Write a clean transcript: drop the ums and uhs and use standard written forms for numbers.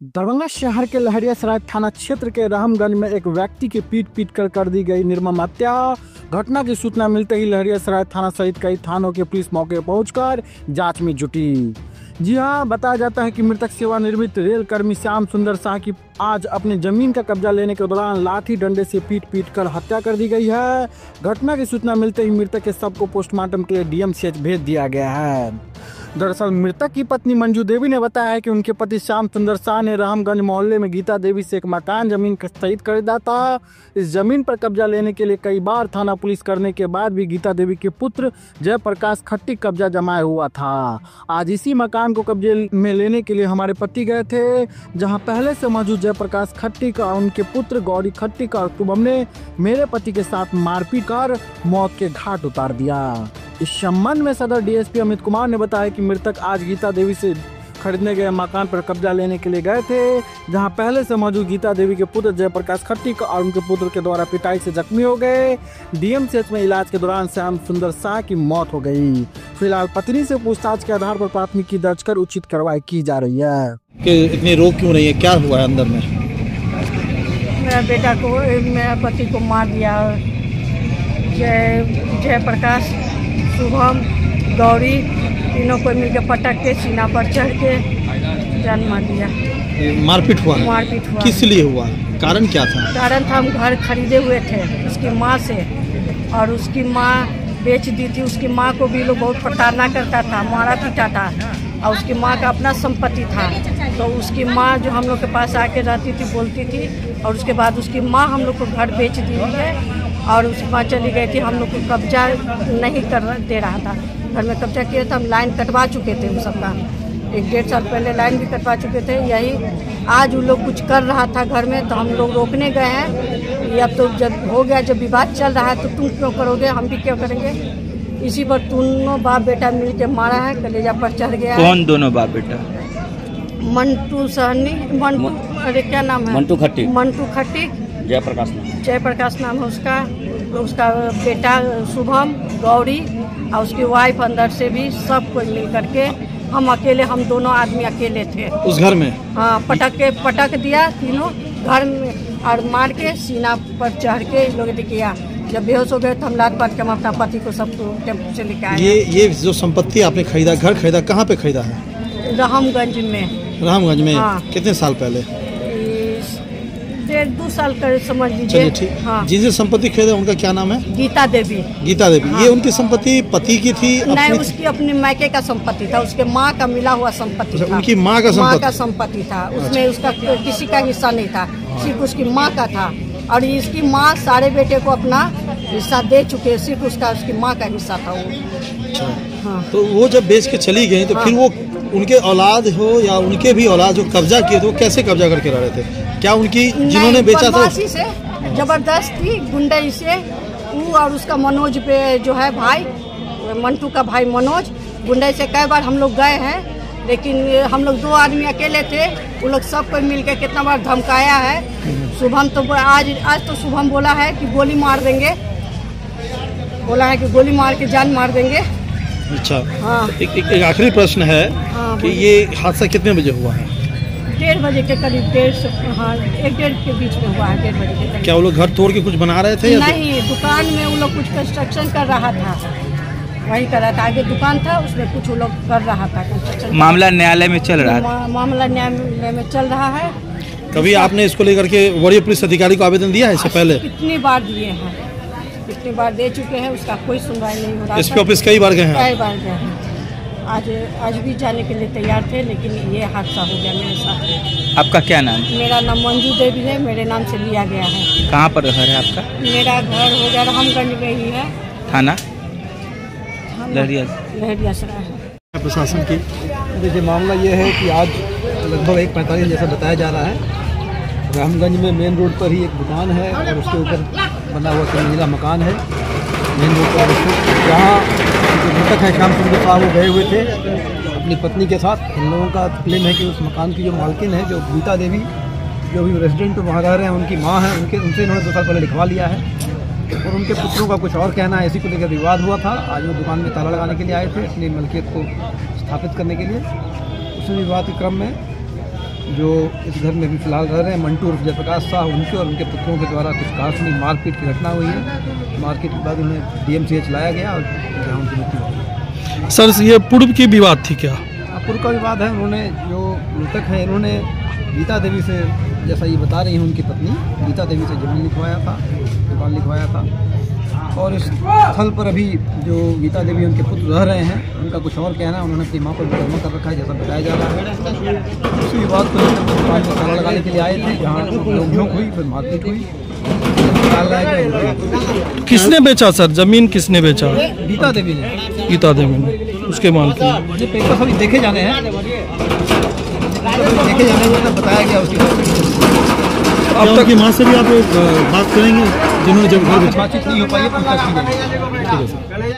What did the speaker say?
दरभंगा शहर के लहरियासराय थाना क्षेत्र के रामगंज में एक व्यक्ति की पीट कर दी गई निर्मम हत्या। घटना की सूचना मिलते ही लहरियासराय थाना सहित कई थानों के पुलिस मौके पहुंचकर जांच में जुटी। जी हां, बताया जाता है कि मृतक सेवानिवृत्त रेल कर्मी श्याम सुंदर शाह की आज अपनी जमीन का कब्जा लेने के दौरान लाठी डंडे से पीट कर हत्या कर दी गई है। घटना की सूचना मिलते ही मृतक के शव को पोस्टमार्टम के लिए डीएमसीएच भेज दिया गया है। दरअसल मृतक की पत्नी मंजू देवी ने बताया है कि उनके पति श्याम सुंदर शाह ने रामगंज मोहल्ले में गीता देवी से एक मकान जमीन खरीद खरीदा था। इस जमीन पर कब्जा लेने के लिए कई बार थाना पुलिस करने के बाद भी गीता देवी के पुत्र जयप्रकाश खट्टी कब्जा जमाए हुआ था। आज इसी मकान को कब्जे में लेने के लिए हमारे पति गए थे, जहां पहले से मौजूद जयप्रकाश खट्टी का उनके पुत्र गौरी खट्टी का शुभम ने मेरे पति के साथ मारपीट कर मौत के घाट उतार दिया। इस संबंध में सदर डीएसपी अमित कुमार ने बताया कि मृतक आज गीता देवी से खरीदने गए मकान पर कब्जा लेने के लिए गए थे, जहां पहले से मौजूद गीता देवी के पुत्र जयप्रकाश खट्टी और उनके पुत्र के द्वारा पिटाई से जख्मी हो गए। डीएमसीएच में इलाज के दौरान श्याम सुंदर शाह की मौत हो गई। फिलहाल पत्नी से पूछताछ के आधार पर प्राथमिकी दर्ज कर उचित कार्रवाई की जा रही है। कि इतनी रोक क्यों नहीं है, क्या हुआ है अंदर में? मेरा बेटा को, मेरा पति को मार दिया। जयप्रकाश, शुभम, गौरी तीनों को मिलकर पटक के सीना पर चढ़ के जान मार दिया। मारपीट हुआ? मारपीट हुआ। किस लिए हुआ? कारण क्या था? कारण था, हम घर खरीदे हुए थे उसकी माँ से, और उसकी माँ बेच दी थी। उसकी माँ को भी लोग बहुत प्रताड़ना करता था, मारा पीटा था, और उसकी माँ का अपना संपत्ति था। तो उसकी माँ जो हम लोग के पास आके रहती थी, बोलती थी, और उसके बाद उसकी माँ हम लोग को घर बेच दी है, और उसकी माँ चली गई थी। हम लोग को कब्जा नहीं कर दे रहा था, घर में कब्जा किया था। हम लाइन कटवा चुके थे उन सबका, 1-1.5 साल पहले लाइन भी कटवा चुके थे। यही आज वो लोग कुछ कर रहा था घर में, तो हम लोग रोकने गए हैं। ये अब तो जब हो गया, जब विवाद चल रहा है, तो तुम क्यों करोगे, हम भी क्यों करेंगे। इसी पर दोनों बाप बेटा मिल के मारा है, कलेजा पर चढ़ गया। कौन दोनों बाप बेटा? मंटू सहनी, मंटू, अरे क्या नाम है, मंटू खट्टी। मंटू खट्टी, जयप्रकाश नाम है उसका। उसका बेटा शुभम, गौरी, और उसकी वाइफ अंदर से भी, सब कोई मिल करके। हम अकेले, हम दोनों आदमी अकेले थे उस घर में। हाँ, पटक दिया तीनों घर में, और मार के सीना पर चढ़ के लोग किया। जब बेहोश हो गए तो हम लाद पाट के हम अपना पति को सबको टेम्पो से लेके आए। ये जो संपत्ति आपने खरीदा, घर खरीदा, कहाँ पे खरीदा है? रामगंज में। रामगंज में? हाँ। कितने साल पहले? 1.5-2 साल का समझ लीजिए। ठीक। हाँ। जिनसे संपत्ति खरीदा उनका क्या नाम है? गीता देवी। गीता देवी। हाँ। ये उनकी संपत्ति पति की थी? नहीं, उसकी अपनी मायके का संपत्ति था, उसके माँ का मिला हुआ संपत्ति था। उनकी माँ का संपत्ति था। उसमें उसका किसी का हिस्सा नहीं था, सिर्फ उसकी माँ का था। और इसकी माँ सारे बेटे को अपना हिस्सा दे चुके, सिर्फ उसकी माँ का हिस्सा था वो। हाँ। तो वो जब बेच के चली गई, तो फिर वो उनके औलाद हो या उनके भी औलाद जो कब्जा किए थे, वो कैसे कब्जा करके रह रहे थे? क्या उनकी जिन्होंने बेचा था से जबरदस्ती गुंडई से, वो और उसका मनोज पे जो है भाई, मंटू का भाई मनोज, गुंडई से कई बार हम लोग गए हैं, लेकिन हम लोग 2 आदमी अकेले थे। वो लोग सब कोई मिलकर कितना बार धमकाया है। शुभम तो आज तो शुभम बोला है कि गोली मार देंगे, बोला है कि गोली मार के जान मार देंगे। अच्छा। हाँ। एक आखिरी प्रश्न है। हाँ, कि ये हादसा कितने बजे हुआ है? 1:30 बजे के करीब, 1:30 से 1:30 के बीच में हुआ है। 1:30 बजे के करीब। क्या वो लोग घर तोड़ के कुछ बना रहे थे? नहीं, दुकान में वो लोग कुछ कंस्ट्रक्शन कर रहा था, वही कर रहा था। आगे दुकान था, उसमें कुछ वो लोग कर रहा था कंस्ट्रक्शन। मामला न्यायालय में चल रहा है। मामला न्यायालय में चल रहा है। कभी आपने इसको लेकर के वरीय पुलिस अधिकारी को आवेदन दिया है इससे पहले? कितनी बार दिए हैं, कितनी बार दे चुके हैं, उसका कोई सुनवाई नहीं हो रहा। एसपी ऑफिस कई बार गए हैं? कई बार गए हैं। आज भी जाने के लिए तैयार थे, लेकिन ये हादसा हो गया मेरे साथ। आपका क्या नाम? मेरा नाम मंजू देवी है, मेरे नाम से लिया गया है। कहाँ पर घर है आपका? मेरा घर हो गया रामगंज में ही है। थाना लहरियासराय है। प्रशासन की देखिए, मामला ये है कि आज लगभग 1:45 जैसा बताया जा रहा है, रामगंज में मेन रोड पर ही एक दुकान है और उसके ऊपर बना हुआ 3 मंजिला मकान है मेन रोड पर। जहाँ जो मृतक है श्याम सुंदर शाह, वो गए हुए थे अपनी पत्नी के साथ। इन लोगों का क्लेम है कि उस मकान की जो मालकिन है, जो गीता देवी, जो भी रेजिडेंट वहाँ रह रहे हैं, उनकी माँ है, उनसे इन्होंने 2 साल पहले लिखवा लिया है। और उनके पुत्रों का कुछ और कहना है, इसी को लेकर विवाद हुआ था। आज वो दुकान में ताला लगाने के लिए आए थे, अपनी मलकियत को स्थापित करने के लिए। उस विवाद के क्रम में जो इस घर में भी फिलहाल रह रहे हैं, मंटू उर्फ जयप्रकाश शाह, उनके और उनके पुत्रों के द्वारा कुछ कारखानी मारपीट की घटना हुई है। मारपीट के बाद उन्हें DMCH लाया गया और जहाँ उनकी मृत्यु हो गई। सर ये पूर्व की विवाद थी क्या? पूर्व का विवाद है। उन्होंने जो मृतक है इन्होंने गीता देवी से, जैसा ये बता रही हैं उनकी पत्नी, गीता देवी से जमीन लिखवाया था, दुकान लिखवाया था। और इस स्थल पर अभी जो गीता देवी उनके पुत्र रह रहे हैं, उनका कुछ और कहना है। उन्होंने अपनी माँ पर मुकदमा कर रखा है जैसा बताया जा रहा है। उसी विवाद को लेकर दुकान में ताला लगाने के लिए आए थे, जहाँ नोक-झोंक हुई, फिर मारपीट हुई। किसने बेचा सर? जमीन किसने बेचा? गीता देवी ने। गीता देवी ने, उसके मालकिन। ये पेपर सभी देखे जाने हैं, देखे जाने में बताया गया उसकी। अब तक की माँ से भी आप बात करेंगे जिन्होंने जब बातचीत नहीं हो पाई है, पूछताछ की जाएगी।